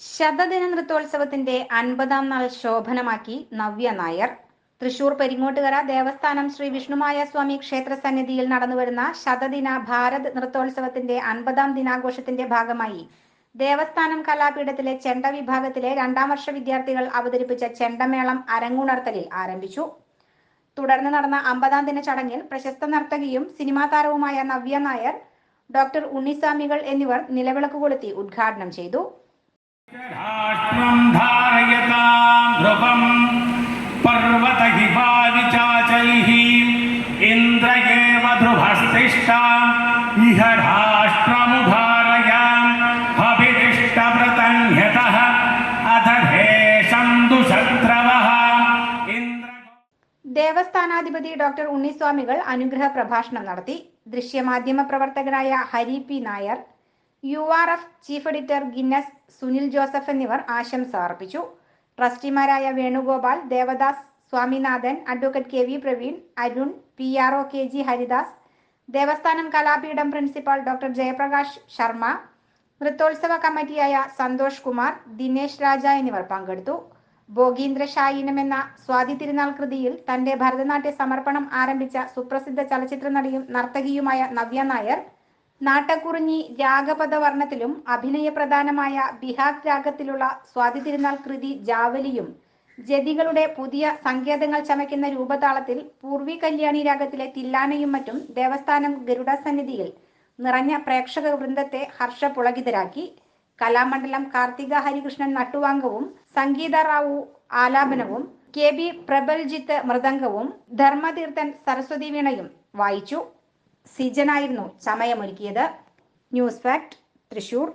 ശതദിന നൃത്തോത്സവത്തിന്റെ 50-ാം നാൾ ശോഭനമാക്കി നവ്യ നായർ. തൃശൂർ പെരിങ്ങോട്ടുകര ദേവസ്ഥാനം ശ്രീ വിഷ്ണുമായ സ്വാമി ക്ഷേത്ര സന്നിധിയിൽ നടന്നുവരുന്ന ശതദിന ഭാരത് നൃത്തോത്സവത്തിന്റെ 50-ാം ദിനാഘോഷത്തിന്റെ ഭാഗമായി ദേവസ്ഥാനം കലാപീഠത്തിലെ ചെണ്ട വിഭാഗത്തിലെ 2ാം വർഷ വിദ്യാർത്ഥികൾ അവതരിപ്പിച്ച ചെണ്ടമേളം അരങ്ങുണർത്തലിൽ ആരംഭിച്ചു. തുടർന്ന് നടന്ന 50-ാം ദിന ചടങ്ങിൽ പ്രശസ്ത നർത്തകിയും സിനിമാ താരവുമായ നവ്യ നായർ, ഡോക്ടർ ഉണ്ണിസ്വാമികൾ എന്നിവർ നിലവിളക്ക് കൊളുത്തി ഉദ്ഘാടനം ചെയ്തു. ദേവസ്ഥാനാധിപതി ഡോക്ടർ ഉണ്ണിസ്വാമികൾ അനുഗ്രഹ പ്രഭാഷണം നടത്തി. ദൃശ്യമാധ്യമ പ്രവർത്തകരായ Hari P Nair, URF chief editor Guinness Sunil Joseph എന്നിവർ ആശംസ അർപ്പിച്ചു. ട്രസ്റ്റിമാരായ Venugopal, Devadas, Swaminathan, advocate KV Praveen, Arun, PRO KG Haridas, Devasthanam Kalapeedom principal doctor Jayaprakash Sharma, നൃത്തോത്സവ കമ്മിറ്റിയായ സന്തോഷ് കുമാർ, ദിനേശ് രാജ എന്നിവർ പങ്കെടുത്തു. ഭോഗീന്ദ്ര ശായിനം എന്ന സ്വാതി തിരുനാൾ കൃതിയിൽ തന്റെ ഭരതനാട്യ സമർപ്പണം ആരംഭിച്ച സുപ്രസിദ്ധ ചലച്ചിത്ര നടിയും നർത്തകിയുമായ നവ്യ നായർ, നാട്ടക്കുറിഞ്ഞി രാഗപദവർണ്ണത്തിലും അഭിനയപ്രധാനമായ ബിഹാഗ് രാഗത്തിലുള്ള സ്വാതി തിരുനാൾ കൃതി ജാവലിയും, ജതികളുടെ പുതിയ സങ്കേതങ്ങൾ ചമയ്ക്കുന്ന രൂപതാളത്തിൽ പൂർവി കല്യാണി രാഗത്തിലെ തില്ലാനയും മറ്റും ദേവസ്ഥാനം ഗരുഡ സന്നിധിയിൽ നിറഞ്ഞ പ്രേക്ഷക വൃന്ദത്തെ ഹർഷപുളകിതരാക്കി. കലാമണ്ഡലം കാർത്തിക ഹരികൃഷ്ണൻ നട്ടുവാങ്കവും, സംഗീത റാവു ആലാപനവും, KB പ്രബൽജിത്ത് മൃദംഗവും, ധർമ്മതീർത്ഥൻ സരസ്വതി വീണയും വായിച്ചു. സിജനായിരുന്നു ചമയമൊരുക്കിയത്. News fact, Thrissur.